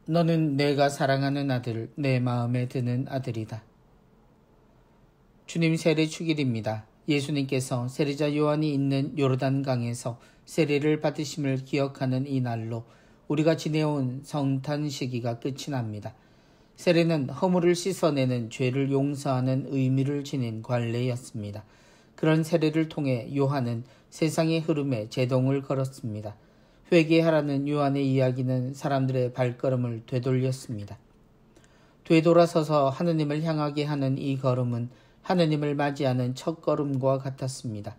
너는 내가 사랑하는 아들, 내 마음에 드는 아들이다. 주님 세례 축일입니다. 예수님께서 세례자 요한이 있는 요르단강에서 세례를 받으심을 기억하는 이 날로 우리가 지내온 성탄 시기가 끝이 납니다. 세례는 허물을 씻어내는 죄를 용서하는 의미를 지닌 관례였습니다. 그런 세례를 통해 요한은 세상의 흐름에 제동을 걸었습니다. 회개하라는 요한의 이야기는 사람들의 발걸음을 되돌렸습니다. 되돌아서서 하느님을 향하게 하는 이 걸음은 하느님을 맞이하는 첫걸음과 같았습니다.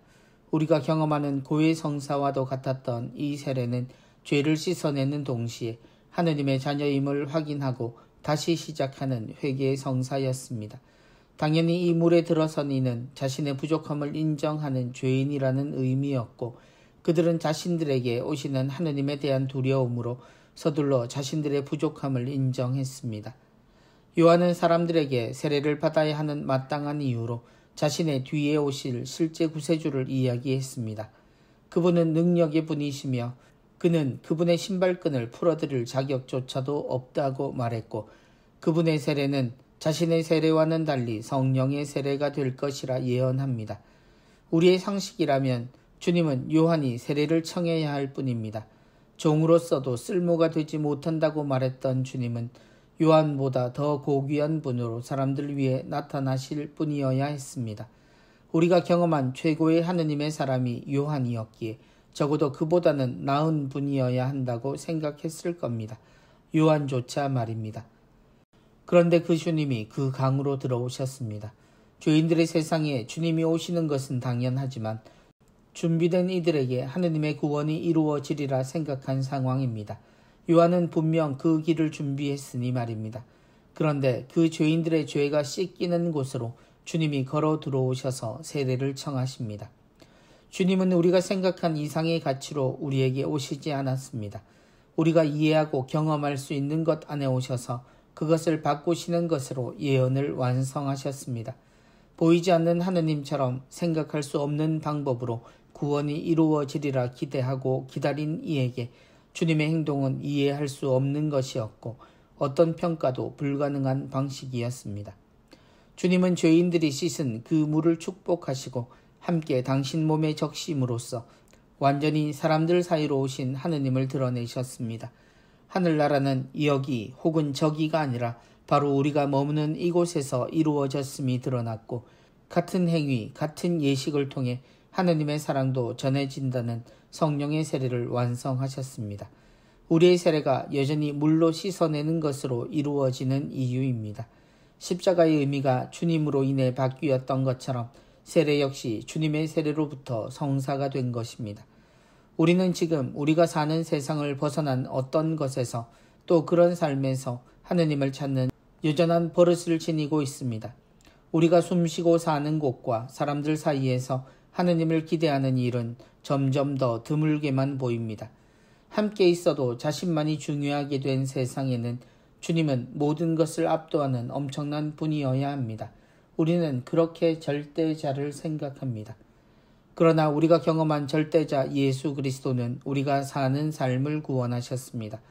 우리가 경험하는 고해 성사와도 같았던 이 세례는 죄를 씻어내는 동시에 하느님의 자녀임을 확인하고 다시 시작하는 회개의 성사였습니다. 당연히 이 물에 들어선 이는 자신의 부족함을 인정하는 죄인이라는 의미였고, 그들은 자신들에게 오시는 하느님에 대한 두려움으로 서둘러 자신들의 부족함을 인정했습니다. 요한은 사람들에게 세례를 받아야 하는 마땅한 이유로 자신의 뒤에 오실 실제 구세주를 이야기했습니다. 그분은 능력의 분이시며 그는 그분의 신발끈을 풀어드릴 자격조차도 없다고 말했고, 그분의 세례는 자신의 세례와는 달리 성령의 세례가 될 것이라 예언합니다. 우리의 상식이라면 주님은 요한이 세례를 청해야 할 뿐입니다. 종으로서도 쓸모가 되지 못한다고 말했던 주님은 요한보다 더 고귀한 분으로 사람들 위해 나타나실 뿐이어야 했습니다. 우리가 경험한 최고의 하느님의 사람이 요한이었기에 적어도 그보다는 나은 분이어야 한다고 생각했을 겁니다. 요한조차 말입니다. 그런데 그 주님이 그 강으로 들어오셨습니다. 죄인들의 세상에 주님이 오시는 것은 당연하지만 준비된 이들에게 하느님의 구원이 이루어지리라 생각한 상황입니다. 요한은 분명 그 길을 준비했으니 말입니다. 그런데 그 죄인들의 죄가 씻기는 곳으로 주님이 걸어 들어오셔서 세례를 청하십니다. 주님은 우리가 생각한 이상의 가치로 우리에게 오시지 않았습니다. 우리가 이해하고 경험할 수 있는 것 안에 오셔서 그것을 바꾸시는 것으로 예언을 완성하셨습니다. 보이지 않는 하느님처럼 생각할 수 없는 방법으로 구원이 이루어지리라 기대하고 기다린 이에게 주님의 행동은 이해할 수 없는 것이었고 어떤 평가도 불가능한 방식이었습니다. 주님은 죄인들이 씻은 그 물을 축복하시고 함께 당신 몸에 적심으로써 완전히 사람들 사이로 오신 하느님을 드러내셨습니다. 하늘나라는 여기 혹은 저기가 아니라 바로 우리가 머무는 이곳에서 이루어졌음이 드러났고, 같은 행위, 같은 예식을 통해 하느님의 사랑도 전해진다는 성령의 세례를 완성하셨습니다. 우리의 세례가 여전히 물로 씻어내는 것으로 이루어지는 이유입니다. 십자가의 의미가 주님으로 인해 바뀌었던 것처럼 세례 역시 주님의 세례로부터 성사가 된 것입니다. 우리는 지금 우리가 사는 세상을 벗어난 어떤 것에서 또 그런 삶에서 하느님을 찾는 여전한 버릇을 지니고 있습니다. 우리가 숨쉬고 사는 곳과 사람들 사이에서 하느님을 기대하는 일은 점점 더 드물게만 보입니다. 함께 있어도 자신만이 중요하게 된 세상에는 주님은 모든 것을 압도하는 엄청난 분이어야 합니다. 우리는 그렇게 절대자를 생각합니다. 그러나 우리가 경험한 절대자 예수 그리스도는 우리가 사는 삶을 구원하셨습니다.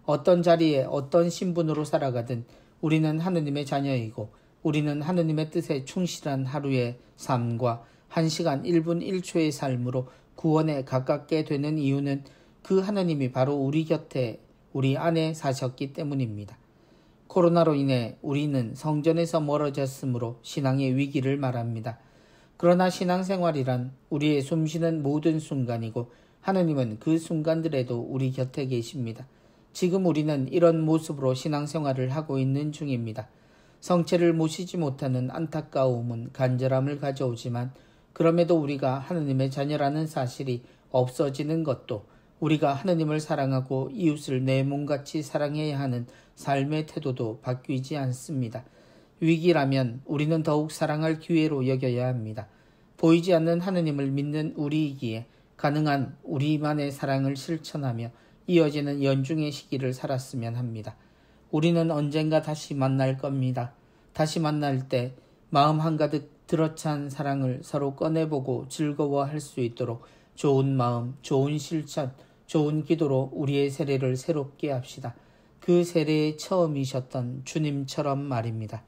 어떤 자리에 어떤 신분으로 살아가든 우리는 하느님의 자녀이고 우리는 하느님의 뜻에 충실한 하루의 삶과 1시간 1분 1초의 삶으로 구원에 가깝게 되는 이유는 그 하느님이 바로 우리 곁에 우리 안에 사셨기 때문입니다. 코로나로 인해 우리는 성전에서 멀어졌으므로 신앙의 위기를 말합니다. 그러나 신앙생활이란 우리의 숨쉬는 모든 순간이고 하느님은 그 순간들에도 우리 곁에 계십니다. 지금 우리는 이런 모습으로 신앙생활을 하고 있는 중입니다. 성체를 모시지 못하는 안타까움은 간절함을 가져오지만 그럼에도 우리가 하느님의 자녀라는 사실이 없어지는 것도 우리가 하느님을 사랑하고 이웃을 내 몸같이 사랑해야 하는 삶의 태도도 바뀌지 않습니다. 위기라면 우리는 더욱 사랑할 기회로 여겨야 합니다. 보이지 않는 하느님을 믿는 우리이기에 가능한 우리만의 사랑을 실천하며 이어지는 연중의 시기를 살았으면 합니다. 우리는 언젠가 다시 만날 겁니다. 다시 만날 때 마음 한가득 들어찬 사랑을 서로 꺼내보고 즐거워할 수 있도록 좋은 마음, 좋은 실천, 좋은 기도로 우리의 세례를 새롭게 합시다. 그 세례의 처음이셨던 주님처럼 말입니다.